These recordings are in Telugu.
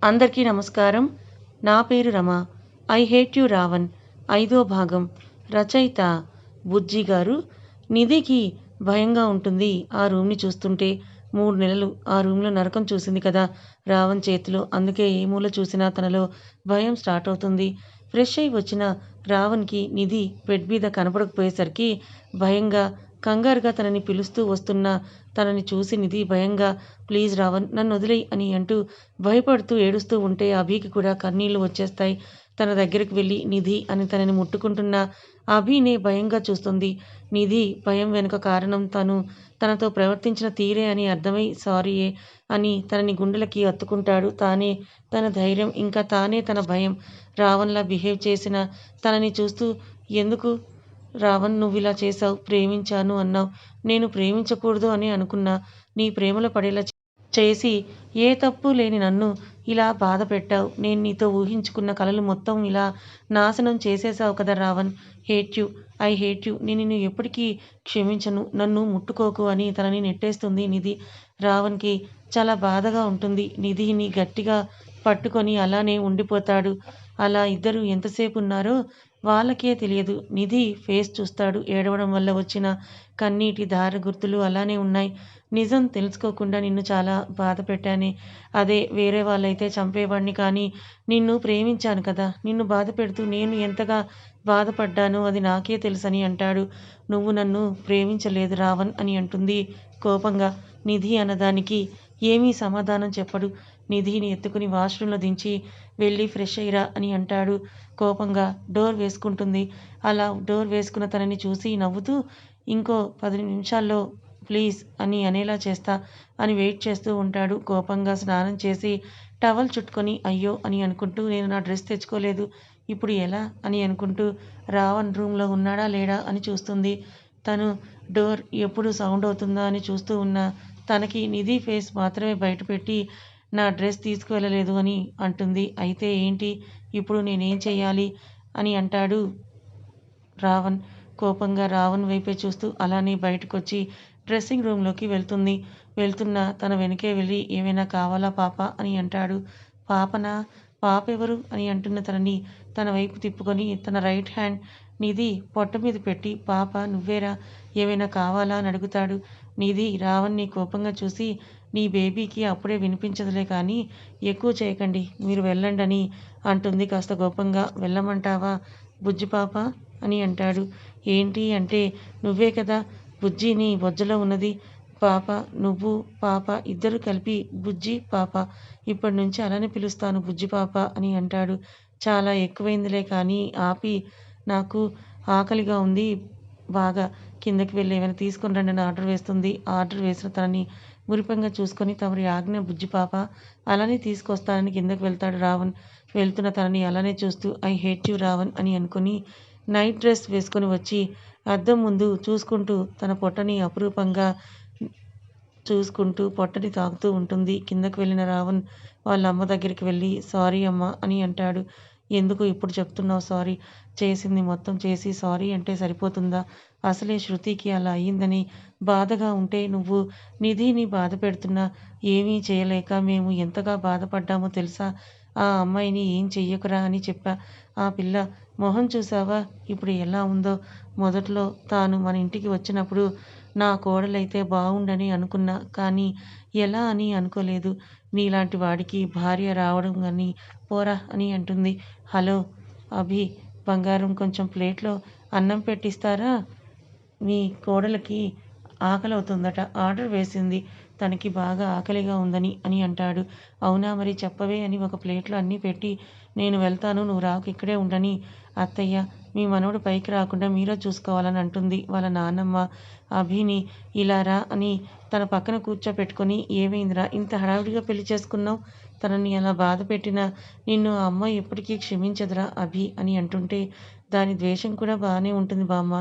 అందరికీ నమస్కారం. నా పేరు Rama. 'I hate you Ravan' 5వ భాగం. రచయిత బుజ్జి గారు. నిధికి భయంగా ఉంటుంది ఆ రూమ్‌ని చూస్తుంటే. 3 నెలలు ఆ రూమ్‌లో నరకం చూసింది కదా రావణ్ చేతిలో. అందుకే ఏ మూల చూసినా తనలో భయం స్టార్ట్ అవుతుంది. ఫ్రెష్ అయి వచ్చిన రావణ్‌కి నిధి బెడ్ మీద కనపడకపోయేసరికి భయంగా, కంగారుగా తనని పిలుస్తూ వస్తున్న తనని చూసి నిధి భయంగా "ప్లీజ్ రావణ్ నన్నొదిలేయ్" అని అంటూ భయపడుతూ ఏడుస్తూ ఉంటే అభికి కూడా కన్నీళ్లు వచ్చేస్తాయి. తన దగ్గరికి వెళ్లి నిధి అని తనని ముట్టుకుంటున్న అభినే భయంగా చూస్తుంది. నిధి భయం వెనుక కారణం తనతో ప్రవర్తించిన తీరే అని అర్థమై సారీయే అని తనని గుండెలకి హత్తుకుంటాడు. తానే తన ధైర్యం, ఇంకా తానే తన భయం. రావణ్‌లా బిహేవ్ చేసిన తనని చూస్తూ "ఎందుకు రావణ్ నువ్విలా చేశావు? ప్రేమించాను అన్నావు. నేను ప్రేమించకూడదు అని అనుకున్నా. నీ ప్రేమలో పడేలా చేసి ఏ తప్పు లేని నన్ను ఇలా బాధ పెట్టావు. నేను నీతో ఊహించుకున్న కలలు మొత్తం ఇలా నాశనం చేసేశావు కదా Ravan. Hate you. I hate you. నేను నిన్ను ఎప్పటికీ క్షమించను. నన్ను ముట్టుకోకు" అని తనని నెట్టేస్తుంది నిధి. రావణ్‌కి చాలా బాధగా ఉంటుంది. నిధిని గట్టిగా పట్టుకొని అలానే ఉండిపోతాడు. అలా ఇద్దరు ఎంతసేపు ఉన్నారో వాళ్ళకే తెలియదు. నిధి ఫేస్ చూస్తాడు. ఏడవడం వల్ల వచ్చిన కన్నీటి ధార గుర్తులు అలానే ఉన్నాయి. నిజం తెలుసుకోకుండా నిన్ను చాలా బాధ పెట్టానే. అదే వేరే వాళ్ళైతే చంపేవాడిని, కానీ నిన్ను ప్రేమించాను కదా! నిన్ను బాధ పెడుతూ నేను ఎంతగా బాధపడ్డానో అది నాకే తెలుసని అంటాడు. నువ్వు నన్ను ప్రేమించలేదు రావణ్ అని అంటుంది కోపంగా. నిధి అన్నదానికి ఏమీ సమాధానం చెప్పడు. నిధిని ఎత్తుకుని వాష్‌రూమ్‌లో దించి వెళ్ళి ఫ్రెష్ అయ్యిరా అని అంటాడు కోపంగా. డోర్ వేసుకుంటుంది. అలా డోర్ వేసుకున్న తనని చూసి నవ్వుతూ ఇంకో 10 నిమిషాల్లో ప్లీజ్ అని అనేలా చేస్తా అని వెయిట్ చేస్తూ ఉంటాడు. కోపంగా స్నానం చేసి టవల్ చుట్టుకొని అయ్యో అని అనుకుంటూ నేను నా డ్రెస్ తెచ్చుకోలేదు. ఇప్పుడు ఎలా అని అనుకుంటూ రావణ్ రూమ్‌లో ఉన్నాడా లేడా అని చూస్తుంది. తను డోర్ ఎప్పుడు సౌండ్ అవుతుందా అని చూస్తూ ఉన్న తనకి నిధి ఫేస్ మాత్రమే బయటపెట్టి నా డ్రెస్ తీసుకువెళ్ళలేదు అని అంటుంది. అయితే ఏంటి ఇప్పుడు నేనేం చెయ్యాలి అని అంటాడు రావణ్. కోపంగా రావణ్ వైపే చూస్తూ అలానే బయటకొచ్చి డ్రెస్సింగ్ రూమ్‌లోకి వెళ్తుంది. వెళ్తున్న తన వెనకే వెళ్ళి "ఏమైనా కావాలా పాపా" అని అంటాడు. "పాపనా? పాపెవరు?" అని అంటున్న తనని తన వైపు తిప్పుకొని తన రైట్ హ్యాండ్ నిధి పొట్ట మీద పెట్టి "పాప నువ్వేరా? ఏమైనా కావాలా?" అని అడుగుతాడు. నిధి రావణ్‌ని కోపంగా చూసి "నీ బేబీకి అప్పుడే వినిపించదులే కానీ ఎక్కువ చేయకండి. మీరు వెళ్ళండని" అంటుంది కాస్త కోపంగా. "వెళ్ళమంటావా బుజ్జి పాప" అని అంటాడు. "ఏంటి అంటే నువ్వే కదా బుజ్జిని బొజ్జలో ఉన్నది. పాప నువ్వు, పాప ఇద్దరూ కలిపి బుజ్జి పాప. ఇప్పటినుంచి అలానే పిలుస్తాను బుజ్జి పాప" అని అంటాడు. "చాలా ఎక్కువైందిలే కానీ ఆపి, నాకు ఆకలిగా ఉంది బాగా. కిందకి వెళ్లి ఏమైనా తీసుకొని రండి" అని ఆర్డర్ వేస్తుంది. ఆర్డర్ వేసిన తనని మురిపెంగా చూసుకొని "తమరి ఆజ్ఞ బుజ్జి పాప" అలానే తీసుకొస్తానని కిందకి వెళ్తాడు రావణ్. వెళ్తున్న తనని అలానే చూస్తూ "ఐ హేట్ యూ రావణ్" అని అనుకుని నైట్ డ్రెస్ వేసుకొని వచ్చి అద్దం ముందు చూసుకుంటూ తన పొట్టని అపురూపంగా చూసుకుంటూ పొట్టని తాకుతూ ఉంటుంది. కిందకి వెళ్ళిన రావణ్ వాళ్ళ అమ్మ దగ్గరికి వెళ్ళి "సారీ అమ్మ" అని అంటాడు. "ఎందుకు ఇప్పుడు చెప్తున్నావు సారీ? చేసింది మొత్తం చేసి సారీ అంటే సరిపోతుందా? అసలే శృతికి అలా అయిందని బాధగా ఉంటే నువ్వు నిధిని బాధ పెడుతున్నా ఏమీ చేయలేక మేము ఎంతగా బాధపడ్డామో తెలుసా? ఆ అమ్మాయిని ఏం చెయ్యకురా అని చెప్పా. ఆ పిల్ల మొహం చూసావా ఇప్పుడు ఎలా ఉందో? మొదట్లో తాను మన ఇంటికి వచ్చినప్పుడు నా కోడలైతే బావుండని అనుకున్నా. కానీ ఎలా అని అనుకోలేదు. నీలాంటి వాడికి భార్య రావడం గాని పోరా" అని అంటుంది. "హలో అభి బంగారం, కొంచెం ప్లేట్‌లో అన్నం పెట్టిస్తారా? మీ కోడలికి ఆకలవుతుందట. ఆర్డర్ వేసింది. తనకి బాగా ఆకలిగా ఉందని" అని అంటాడు. "అవునా మరి చెప్పవే" అని ఒక ప్లేట్‌లో అన్నీ పెట్టి "నేను వెళ్తాను. నువ్వు రాకు ఇక్కడే ఉండని అత్తయ్య. మీ మనవడు పైకి రాకుండా మీరే చూసుకోవాలని" అంటుంది వాళ్ళ నాన్నమ్మ. అభిని "ఇలా రా" అని తన పక్కన కూర్చోపెట్టుకొని "ఏమైందిరా ఇంత హడావిడిగా పెళ్లి చేసుకున్నావు? తనని అలా బాధపెట్టినా నిన్ను ఆ అమ్మాయి ఎప్పటికీ క్షమించదురా అభి" అని అంటుంటే "దాని ద్వేషం కూడా బానే ఉంటుంది బామ్మ.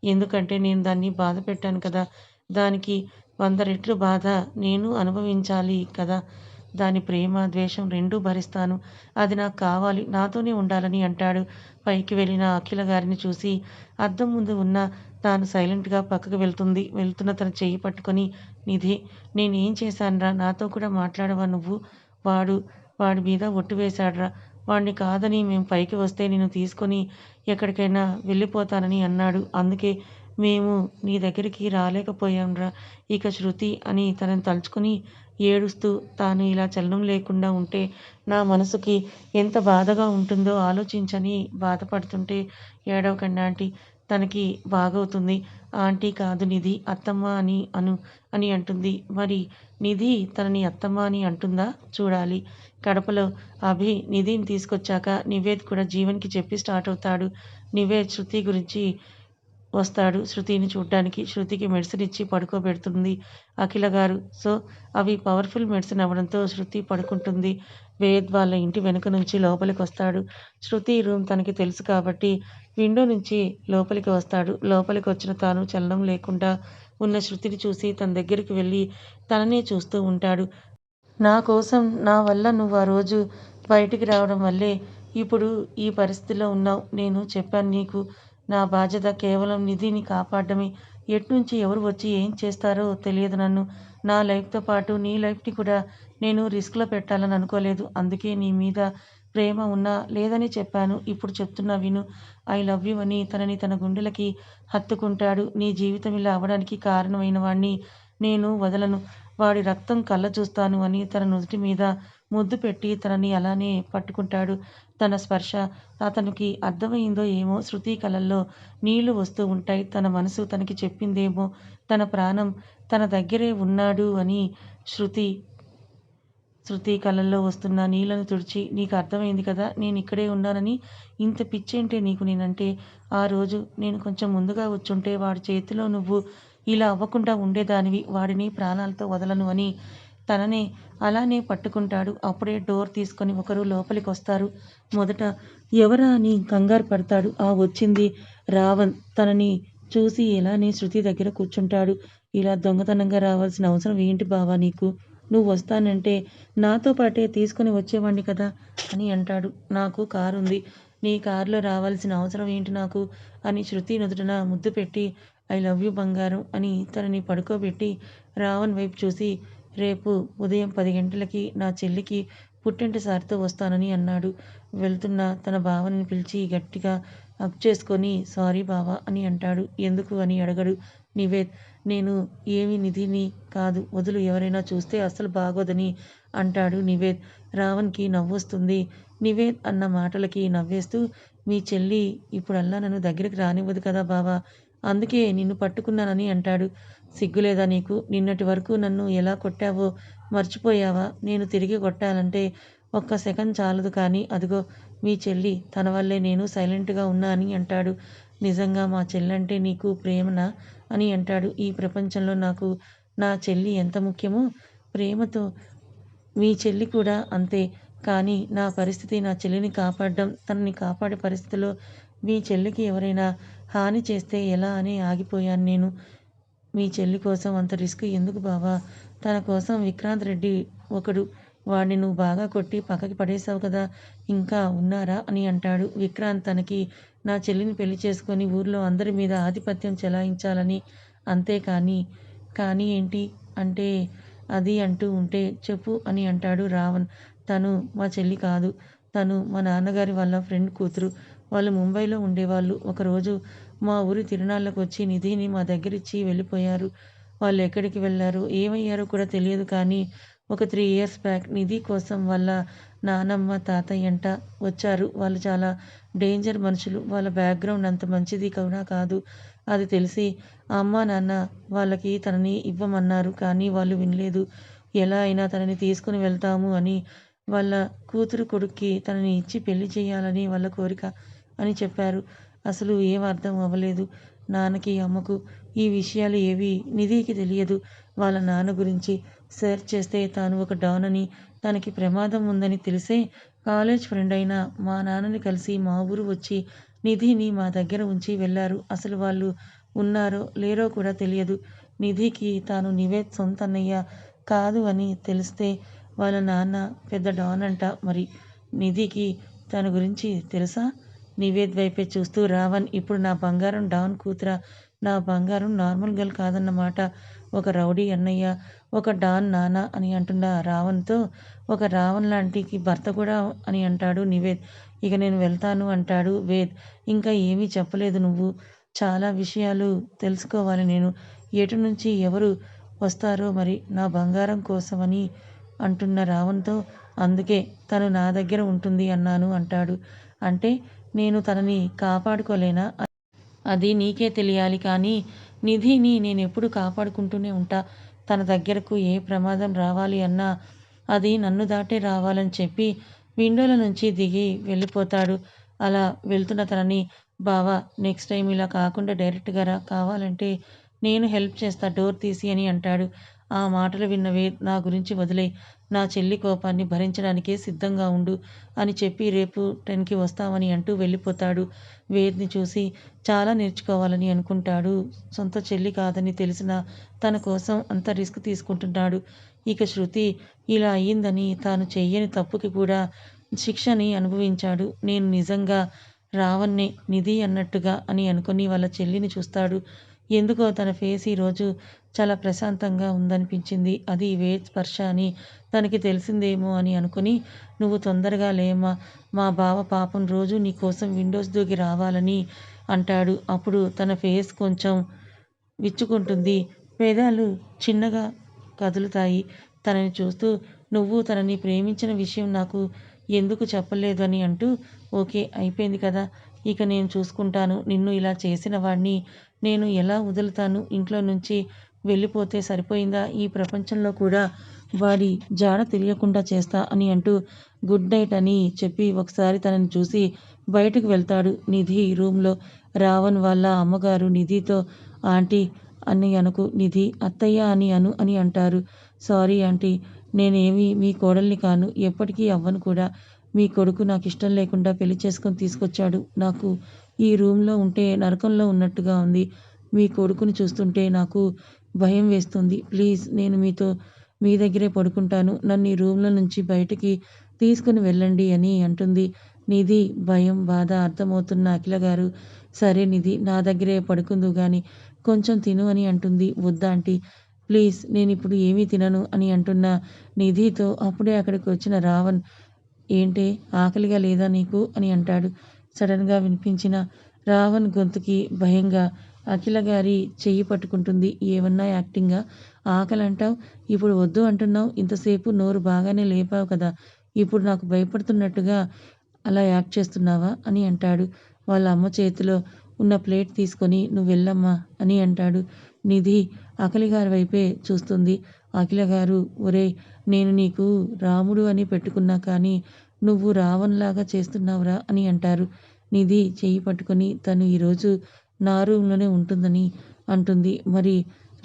ఎందుకంటే నేను దాన్ని బాధపెట్టాను కదా! దానికి 100 రెట్లు బాధ నేను అనుభవించాలి కదా! దాని ప్రేమ, ద్వేషం రెండూ భరిస్తాను. అది నాకు కావాలి. నాతోనే ఉండాలని" అంటాడు. పైకి వెళ్ళిన అఖిల గారిని చూసి అద్దం ముందు ఉన్న తాను సైలెంట్‌గా పక్కకు వెళ్తుంది. వెళ్తున్న తన చెయ్యి పట్టుకొని "నిధి నేనేం చేశానురా? నాతో కూడా మాట్లాడవా నువ్వు? వాడు వాడి మీద ఒట్టు వేశాడురా. వాడిని కాదని మేము పైకి వస్తే నిన్ను తీసుకొని ఎక్కడికైనా వెళ్ళిపోతానని అన్నాడు. అందుకే మేము నీ దగ్గరికి రాలేకపోయాంరా. ఇక శృతి అని తనని తలుచుకొని ఏడుస్తూ తాను ఇలా చలనం లేకుండా ఉంటే నా మనసుకి ఎంత బాధగా ఉంటుందో ఆలోచించని బాధపడుతుంటే, ఏడవకండి ఆంటీ, తనకి బాగవుతుంది. ఆంటీ కాదు నిధి, అత్తమ్మ అని అంటుంది. మరి నిధి తనని అత్తమ్మ అని అంటుందా? చూడాలి. కడపలో అభి నిధిని తీసుకొచ్చాక నివేద్ కూడా జీవన్‌కి చెప్పి స్టార్ట్ అవుతాడు. నివేద్ శృతి గురించి వస్తాడు శృతిని చూడ్డానికి. శృతికి మెడిసిన్ ఇచ్చి పడుకోబెడుతుంది అఖిల గారు. సో, అవి పవర్‌ఫుల్ మెడిసిన్ అవ్వడంతో శృతి పడుకుంటుంది. వేద్ వాళ్ళ ఇంటి వెనుక నుంచి లోపలికొస్తాడు. శృతి రూమ్ తనకి తెలుసు కాబట్టి విండో నుంచి లోపలికి వస్తాడు. లోపలికొచ్చిన తాను చలనం లేకుండా ఉన్న శృతిని చూసి తన దగ్గరికి వెళ్ళి తననే చూస్తూ ఉంటాడు. నా కోసం, నా వల్ల నువ్వు ఆ రోజు బయటికి రావడం వల్లే ఇప్పుడు ఈ పరిస్థితిలో ఉన్నావు. నేను చెప్పాను నీకు. నా బాధ్యత కేవలం నిధిని కాపాడడమే. ఎట్నుంచి ఎవరు వచ్చి ఏం చేస్తారో తెలియదు నన్ను. నా లైఫ్‌తో పాటు నీ లైఫ్‌ని కూడా నేను రిస్క్‌లో పెట్టాలని అనుకోలేదు. అందుకే నీ మీద ప్రేమ ఉన్నా లేదని చెప్పాను. ఇప్పుడు చెప్తున్నా విను. ఐ లవ్ యూ అని తనని తన గుండెలకి హత్తుకుంటాడు. నీ జీవితం ఇలా అవ్వడానికి కారణమైన వాడిని నేను వదలను. వాడి రక్తం కళ్ళ చూస్తాను అని తన నుదుటి మీద ముద్దు పెట్టి తనని అలానే పట్టుకుంటాడు. తన స్పర్శ అతనికి అర్థమయిందో ఏమో, శృతి కళ్ళల్లో నీళ్లు వస్తూ ఉంటాయి. తన మనసు తనకి చెప్పిందేమో, తన ప్రాణం తన దగ్గరే ఉన్నాడు అని. శృతి శృతి కళ్ళల్లో వస్తున్న నీళ్లను తుడిచి, నీకు అర్థమైంది కదా నేనిక్కడే ఉన్నానని. ఇంత పిచ్చేంటే నీకు నేనంటే? ఆ రోజు నేను కొంచెం ముందుగా వచ్చుంటే వాడి చేతిలో నువ్వు ఇలా అవ్వకుండా ఉండేదానివి. వాడిని ప్రాణాలతో వదలను అని తననే అలానే పట్టుకుంటాడు. అప్పుడే డోర్ తీసుకొని ఒకరు లోపలికొస్తారు. మొదట ఎవరా అని కంగారు పడతాడు. వచ్చింది రావణ్. తనని చూసి ఎలానే శృతి దగ్గర కూర్చుంటాడు. ఇలా దొంగతనంగా రావాల్సిన అవసరం ఏంటి బావా నీకు? నువ్వు వస్తానంటే నాతో పాటే తీసుకొని వచ్చేవాడిని కదా అని అంటాడు. నాకు కారుంది. నీ కారులో రావాల్సిన అవసరం ఏంటి నాకు? అని శృతి నుదుటన ముద్దు పెట్టి ఐ లవ్ యూ బంగారం అని తనని పడుకోబెట్టి రావణ్ వైపు చూసి రేపు ఉదయం 10 గంటలకి నా చెల్లికి పుట్టింటి సారితో వస్తానని అన్నాడు. వెళ్తున్న తన బావని పిలిచి గట్టిగా హగ్ చేసుకొని సారీ బావా అని అంటాడు. ఎందుకు అని అడగడు నివేద్. నేను ఏమి నిధిని కాదు, వదులు, ఎవరైనా చూస్తే అస్సలు బాగోదని అంటాడు నివేద్. రావణ్‌కి నవ్వొస్తుంది. నివేద్ అన్న మాటలకి నవ్వేస్తూ మీ చెల్లి ఇప్పుడల్లా నన్ను దగ్గరికి రానివ్వదు కదా బావా! అందుకే నిన్ను పట్టుకున్నానని అంటాడు. సిగ్గులేదా నీకు? నిన్నటి వరకు నన్ను ఎలా కొట్టావో మర్చిపోయావా? నేను తిరిగి కొట్టాలంటే ఒక్క సెకండ్ చాలదు కానీ అదిగో మీ చెల్లి, తన వల్లే నేను సైలెంట్‌గా ఉన్నా అని అంటాడు. నిజంగా మా చెల్లంటే నీకు ప్రేమనా? అని అంటాడు. ఈ ప్రపంచంలో నాకు నా చెల్లి ఎంత ముఖ్యమో, ప్రేమతో మీ చెల్లి కూడా అంతే. కానీ నా పరిస్థితి నా చెల్లిని కాపాడడం, తనని కాపాడే పరిస్థితిలో మీ చెల్లికి ఎవరైనా హాని చేస్తే ఎలా అని ఆగిపోయాను నేను. మీ చెల్లి కోసం అంత రిస్క్ ఎందుకు బావా? తన కోసం విక్రాంత్ రెడ్డి ఒకడు. వాడిని నువ్వు బాగా కొట్టి పక్కకి పడేశావు కదా! ఇంకా ఉన్నారా? అని అంటాడు. విక్రాంత్ తనకి నా చెల్లిని పెళ్లి చేసుకొని ఊర్లో అందరి మీద ఆధిపత్యం చెలాయించాలని. అంతేకానీ కానీ ఏంటి? అంటే అది అంటూ ఉంటే చెప్పు అని అంటాడు రావణ్. తను మా చెల్లి కాదు. తను మా నాన్నగారి వాళ్ళ ఫ్రెండ్ కూతురు. వాళ్ళు ముంబైలో ఉండేవాళ్ళు. ఒకరోజు మా ఊరి తిరునాళ్ళకొచ్చి నిధిని మా దగ్గరిచ్చి వెళ్ళిపోయారు. వాళ్ళు ఎక్కడికి వెళ్లారో, ఏమయ్యారో కూడా తెలియదు కానీ ఒక 3 ఇయర్స్ బ్యాక్ నిధి కోసం వాళ్ళ నానమ్మ, తాతయ్యంట వచ్చారు. వాళ్ళు చాలా డేంజర్ మనుషులు. వాళ్ళ బ్యాక్‌గ్రౌండ్ అంత మంచిది కూడా కాదు. అది తెలిసి అమ్మా, నాన్న వాళ్ళకి తనని ఇవ్వమన్నారు. కానీ వాళ్ళు వినలేదు. ఎలా అయినా తనని తీసుకొని వెళ్తాము అని వాళ్ళ కూతురు, కొడుక్కి తనని ఇచ్చి పెళ్లి చేయాలని వాళ్ళ కోరిక అని చెప్పారు. అసలు ఏం అర్థం అవ్వలేదు నాన్నకి, అమ్మకు. ఈ విషయాలు ఏవీ నిధికి తెలియదు. వాళ్ళ నాన్న గురించి సెర్చ్ చేస్తే తాను ఒక డాన్ అని, తనకి ప్రమాదం ఉందని తెలిసే కాలేజ్ ఫ్రెండ్ అయిన మా నాన్నని కలిసి మా ఊరు వచ్చి నిధిని మా దగ్గర ఉంచి వెళ్లారు. అసలు వాళ్ళు ఉన్నారో లేరో కూడా తెలియదు. నిధికి తాను నివేద్ సొంత అన్నయ్య కాదు అని తెలిస్తే వాళ్ళ నాన్న పెద్ద డాన్ అంట. మరి నిధికి తన గురించి తెలుసా? నివేద్ వైపే చూస్తూ రావణ్. ఇప్పుడు నా బంగారం డాన్ కూతురా? నా బంగారం నార్మల్ గర్ల్ కాదన్నమాట. ఒక రౌడీ అన్నయ్య, ఒక డాన్ నాన్న అని అంటున్న రావణ్‌తో ఒక రావణ్ లాంటికి భర్త కూడా అని అంటాడు నివేద్. ఇక నేను వెళ్తాను అంటాడు వేద్. ఇంకా ఏమీ చెప్పలేదు నువ్వు. చాలా విషయాలు తెలుసుకోవాలి నేను. ఎటు నుంచి ఎవరు వస్తారో మరి నా బంగారం కోసమని అంటున్న రావణ్‌తో అందుకే తను నా దగ్గర ఉంటుంది అన్నాను అంటాడు. అంటే నేను తనని కాపాడుకోలేనా? అది నీకే తెలియాలి కానీ నిధిని నేనెప్పుడూ కాపాడుకుంటూనే ఉంటా. తన దగ్గరకు ఏ ప్రమాదం రావాలి అన్నా అది నన్ను దాటే రావాలని చెప్పి విండోల నుంచి దిగి వెళ్ళిపోతాడు. అలా వెళ్తున్న తనని బావా నెక్స్ట్ టైం ఇలా కాకుండా డైరెక్ట్‌గా రా. కావాలంటే నేను హెల్ప్ చేస్తా డోర్ తీసి అని అంటాడు. ఆ మాటలు విన్న వేద్ నా గురించి వదిలేయ్. నా చెల్లి కోపాన్ని భరించడానికే సిద్ధంగా ఉండు అని చెప్పి రేపు 10కి వస్తామని అంటూ వెళ్ళిపోతాడు. వేద్‌ని చూసి చాలా నేర్చుకోవాలని అనుకుంటాడు. సొంత చెల్లి కాదని తెలిసినా తన కోసం అంత రిస్క్ తీసుకుంటున్నాడు. ఇక శృతి ఇలా అయ్యిందని తాను చెయ్యని తప్పుకి కూడా శిక్షని అనుభవించాడు. నేను నిజంగా రావణ్ణే నిధి అన్నట్టుగా అని అనుకుని వాళ్ళ చెల్లిని చూస్తాడు. ఎందుకో తన ఫేస్ ఈరోజు చాలా ప్రశాంతంగా ఉందనిపించింది. అది వేద్ స్పర్శ అని తనకి తెలిసిందేమో అని అనుకుని నువ్వు తొందరగా లేమ్మా. మా బావ పాపం రోజు నీ కోసం విండోస్ దూకి రావాలని అంటాడు. అప్పుడు తన ఫేస్ కొంచెం విచ్చుకుంటుంది. పెదాలు చిన్నగా కదులుతాయి. తనని చూస్తూ నువ్వు తనని ప్రేమించిన విషయం నాకు ఎందుకు చెప్పలేదు అని అంటూ ఓకే అయిపోయింది కదా! ఇక నేను చూసుకుంటాను. నిన్ను ఇలా చేసిన వాడిని నేను ఎలా వదులుతాను? ఇంట్లో నుంచి వెళ్ళిపోతే సరిపోయిందా? ఈ ప్రపంచంలో కూడా వాడి జాడ తెలియకుండా చేస్తా అని అంటూ గుడ్ నైట్ అని చెప్పి ఒకసారి తనని చూసి బయటకు వెళ్తాడు. నిధి రూమ్‌లో రావణ్ వాళ్ళ అమ్మగారు నిధితో ఆంటీ అని అనకు నిధి అత్తయ్య అని అను అని అంటారు. సారీ ఆంటీ నేనేమి మీ కోడల్ని కాను. ఎప్పటికీ అవ్వను కూడా. మీ కొడుకు నాకిష్టం లేకుండా పెళ్లి చేసుకొని తీసుకొచ్చాడు. నాకు ఈ రూమ్‌లో ఉంటే నరకంలో ఉన్నట్టుగా ఉంది. మీ కొడుకుని చూస్తుంటే నాకు భయం వేస్తుంది. ప్లీజ్ నేను మీ దగ్గరే పడుకుంటాను. నన్ను ఈ రూమ్‌లో నుంచి బయటికి తీసుకొని వెళ్ళండి అని అంటుంది. నిధి భయం, బాధ అర్థమవుతున్న అఖిల గారు సరే నిధి నా దగ్గరే పడుకుందువు గాని కొంచెం తిను అని అంటుంది. వద్దాంటీ ప్లీజ్ నేనిప్పుడు ఏమీ తినను అని అంటున్న నిధితో అప్పుడే అక్కడికి వచ్చిన రావణ్ ఏంటే ఆకలిగా లేదా నీకు అని అంటాడు. సడన్‌గా వినిపించిన రావణ్ గొంతుకి భయంగా అఖిల గారి చెయ్యి పట్టుకుంటుంది. ఏమన్నా యాక్టింగా? ఆకలంటావు, ఇప్పుడు వద్దు అంటున్నావు. ఇంతసేపు నోరు బాగానే లేపావు కదా! ఇప్పుడు నాకు భయపడుతున్నట్టుగా అలా యాక్ట్ చేస్తున్నావా? అని అంటాడు. వాళ్ళ అమ్మ చేతిలో ఉన్న ప్లేట్ తీసుకొని నువ్వెళ్ళమ్మా అని అంటాడు. నిధి అఖిల గారి వైపే చూస్తుంది. అఖిల గారు ఒరేయ్ నేను నీకు రాముడు అని పెట్టుకున్నా కానీ నువ్వు రావణ్‌లాగా చేస్తున్నావురా అని అంటారు. నిధి చెయ్యి పట్టుకొని తను ఈరోజు నా రూమ్‌లోనే ఉంటుందని అంటుంది. మరి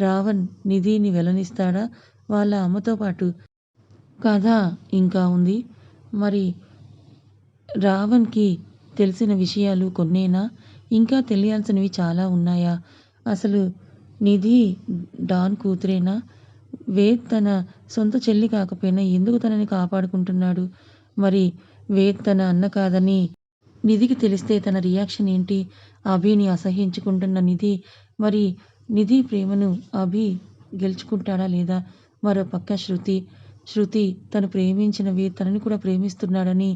రావణ్ నిధిని వెళ్ళనిస్తాడా వాళ్ళ అమ్మతో పాటు? కథ ఇంకా ఉంది. మరి రావణ్‌కి తెలిసిన విషయాలు కొన్నేనా? ఇంకా తెలియాల్సినవి చాలా ఉన్నాయా? అసలు నిధి డాన్ కూతురేనా? వేద్ తన సొంత చెల్లి కాకపోయినా ఎందుకు తనని కాపాడుకుంటున్నాడు? మరి వేద్ తన అన్న కాదని నిధికి తెలిస్తే తన రియాక్షన్ ఏంటి? అభిని అసహ్యించుకుంటున్న నిధి మరి నిధి ప్రేమను అభి గెలుచుకుంటాడా లేదా? మరో పక్క శృతి తను ప్రేమించిన వేద్ తనని కూడా ప్రేమిస్తున్నాడని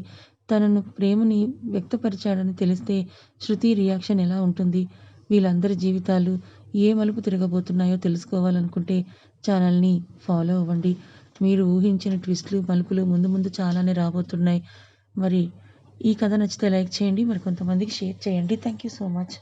తనను ప్రేమని వ్యక్తపరిచాడని తెలిస్తే శృతి రియాక్షన్ ఎలా ఉంటుంది? వీళ్ళందరి జీవితాలు ఏ మలుపు తిరగబోతున్నాయో తెలుసుకోవాలనుకుంటే ఛానల్‌ని ఫాలో అవ్వండి. మీరు ఊహించిన ట్విస్టులు, మలుపులు ముందు ముందు చాలానే రాబోతున్నాయి. మరి ఈ కథ నచ్చితే లైక్ చేయండి. మరి కొంతమందికి షేర్ చేయండి. Thank you so much.